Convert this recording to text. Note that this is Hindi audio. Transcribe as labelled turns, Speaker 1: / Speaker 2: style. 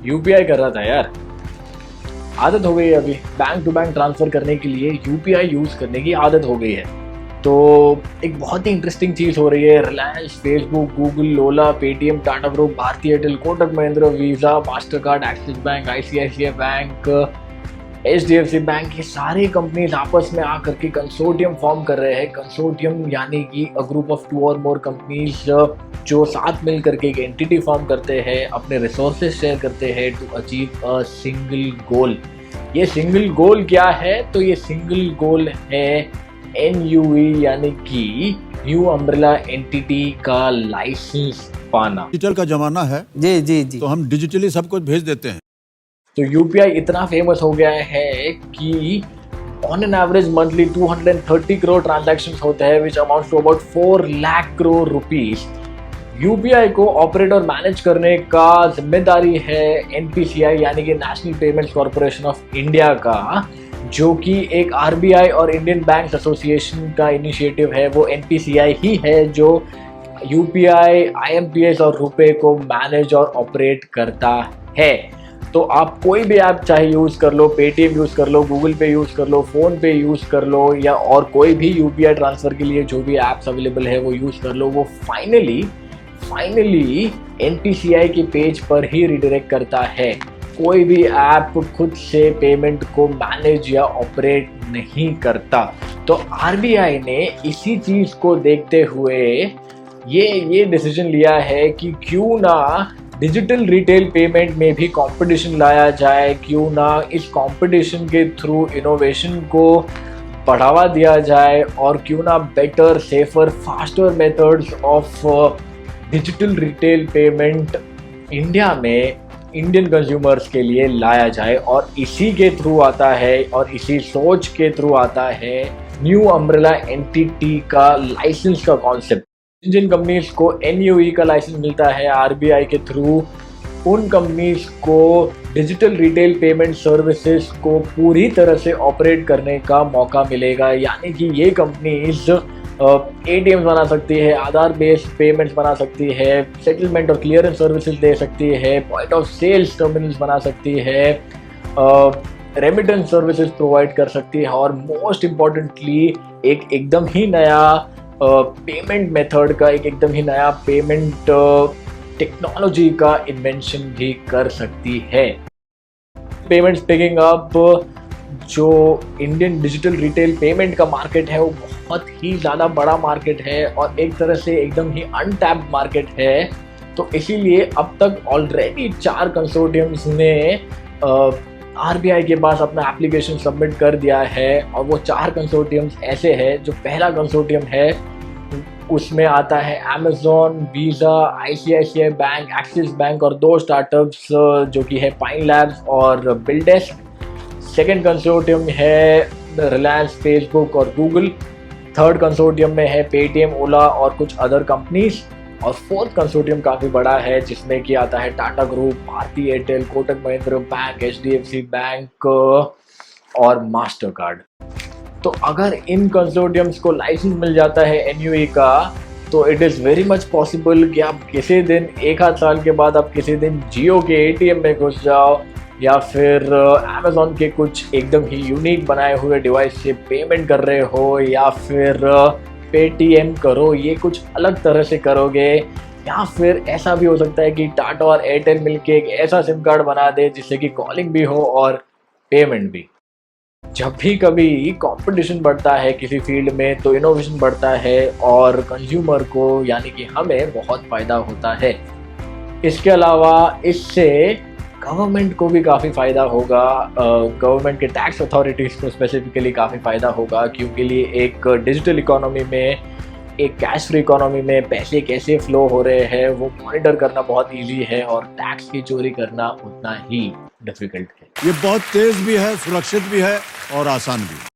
Speaker 1: यूपीआई कर रहा था यार। आदत हो गई है अभी बैंक टू बैंक ट्रांसफर करने के लिए यूपीआई यूज़ करने की आदत हो गई है। तो एक बहुत ही इंटरेस्टिंग चीज़ हो रही है। रिलायंस, फेसबुक, गूगल, ओला, पेटीएम, टाटा ग्रुप, भारतीय Airtel, Kotak Mahindra, visa, master card, axis bank, ICICI bank, HDFC bank, ये सारी कंपनीज आपस में आकर के कंसोर्टियम फॉर्म कर रहे हैं। कंसोर्टियम यानी कि अ ग्रुप ऑफ 2 और मोर कंपनीज जो साथ मिल करके एक एंटिटी फॉर्म करते हैं, अपने रिसोर्सेज शेयर करते हैं to achieve a single goal. ये सिंगल गोल क्या है? तो ये सिंगल गोल है एनयूई यानी कि न्यू अम्ब्रेला एंटिटी का लाइसेंस पाना।
Speaker 2: डिजिटल का जमाना है
Speaker 3: जी जी जी।
Speaker 2: तो हम डिजिटली सब कुछ भेज देते हैं।
Speaker 1: तो यूपीआई इतना फेमस हो गया है कि on an average monthly 230 crore transactions होते हैं which amounts to about 4 lakh crore rupees. UPI को ऑपरेट और मैनेज करने का जिम्मेदारी है एनपीसीआई यानी कि national payments corporation of India का, जो कि एक आरबीआई और इंडियन बैंक्स एसोसिएशन का इनिशिएटिव है। वो एनपीसीआई ही है जो यूपीआई, आईएमपीएस और रुपए को मैनेज और ऑपरेट करता है। तो आप कोई भी ऐप चाहे यूज़ कर लो, पेटीएम यूज़ कर लो, गूगल पे यूज़ कर लो, फ़ोन पे यूज़ कर लो, या और कोई भी यूपीआई ट्रांसफ़र के लिए जो भी ऐप्स अवेलेबल है वो यूज़ कर लो, वो फाइनली एनपीसीआई के पेज पर ही रिडायरेक्ट करता है। कोई भी ऐप खुद से पेमेंट को मैनेज या ऑपरेट नहीं करता। तो आरबीआई ने इसी चीज़ को देखते हुए ये डिसीजन लिया है कि क्यों ना डिजिटल रिटेल पेमेंट में भी कंपटीशन लाया जाए, क्यों ना इस कंपटीशन के थ्रू इनोवेशन को बढ़ावा दिया जाए, और क्यों ना better, safer, faster methods of digital retail payment India में इंडियन कंज्यूमर्स के लिए लाया जाए। और इसी के थ्रू आता है और इसी सोच के थ्रू आता है न्यू अम्ब्रेला एंटिटी का लाइसेंस का कॉन्सेप्ट। जिन कंपनीज को एनयूई का लाइसेंस मिलता है आरबीआई के थ्रू, उन कंपनीज को डिजिटल रिटेल पेमेंट सर्विसेज को पूरी तरह से ऑपरेट करने का मौका मिलेगा। यानी कि ये कंपनीज एटीएम बना सकती है, आधार बेस्ड पेमेंट्स बना सकती है, सेटलमेंट और क्लियरेंस सर्विसेज दे सकती है, पॉइंट ऑफ सेल्स टर्मिनल्स बना सकती है, रेमिटेंस सर्विसेज प्रोवाइड कर सकती है, और मोस्ट इम्पॉर्टेंटली एक एकदम ही नया पेमेंट मेथड का, एक एकदम ही नया पेमेंट टेक्नोलॉजी का इन्वेंशन भी कर सकती है। पेमेंट्स पिकिंग अप, जो इंडियन डिजिटल रिटेल पेमेंट का मार्केट है वो बहुत ही ज़्यादा बड़ा मार्केट है और एक तरह से एकदम ही अनटैप्ड मार्केट है। तो इसीलिए अब तक ऑलरेडी 4 कंसोर्टियम्स ने आरबीआई के पास अपना एप्लीकेशन सबमिट कर दिया है। और वो 4 कंसोर्टियम्स ऐसे हैं। जो पहला कंसोर्टियम है उसमें आता है Amazon, visa, ICICI bank, axis bank और 2 स्टार्टअप्स जो कि है पाइन लैब्स और बिल्डेस्क। सेकेंड कंसोर्टियम है रिलायंस, फेसबुक और गूगल। थर्ड कंसोर्टियम में है पेटीएम, ओला और कुछ अदर कंपनीज। और फोर्थ कंसोर्टियम काफ़ी बड़ा है जिसमें कि आता है टाटा ग्रुप, भारतीय Airtel, Kotak Mahindra bank, HDFC bank और मास्टर कार्ड। तो अगर इन कंसोर्टियम्स को लाइसेंस मिल जाता है एनयूई का, तो it is very much possible कि आप किसी दिन, 1 आध साल के बाद आप किसी दिन जियो के एटीएम में घुस जाओ, या फिर अमेज़ॉन के कुछ एकदम ही यूनिक बनाए हुए डिवाइस से पेमेंट कर रहे हो, या फिर पेटीएम करो, ये कुछ अलग तरह से करोगे। या फिर ऐसा भी हो सकता है कि टाटा और एयरटेल मिलके एक ऐसा सिम कार्ड बना दे जिससे कि कॉलिंग भी हो और पेमेंट भी। जब भी कभी कंपटीशन बढ़ता है किसी फील्ड में तो इनोवेशन बढ़ता है और कंज्यूमर को यानी कि हमें बहुत फ़ायदा होता है। इसके अलावा इससे गवर्नमेंट को भी काफ़ी फ़ायदा होगा। गवर्नमेंट के टैक्स अथॉरिटीज़ को स्पेसिफिकली काफ़ी फ़ायदा होगा, क्योंकि लिए एक डिजिटल इकोनॉमी में, एक कैश फ्री इकोनॉमी में पैसे कैसे फ्लो हो रहे हैं वो मॉनिटर करना बहुत इजी है, और टैक्स की चोरी करना उतना ही डिफ़िकल्ट है।
Speaker 2: ये बहुत तेज भी है, सुरक्षित भी है और आसान भी।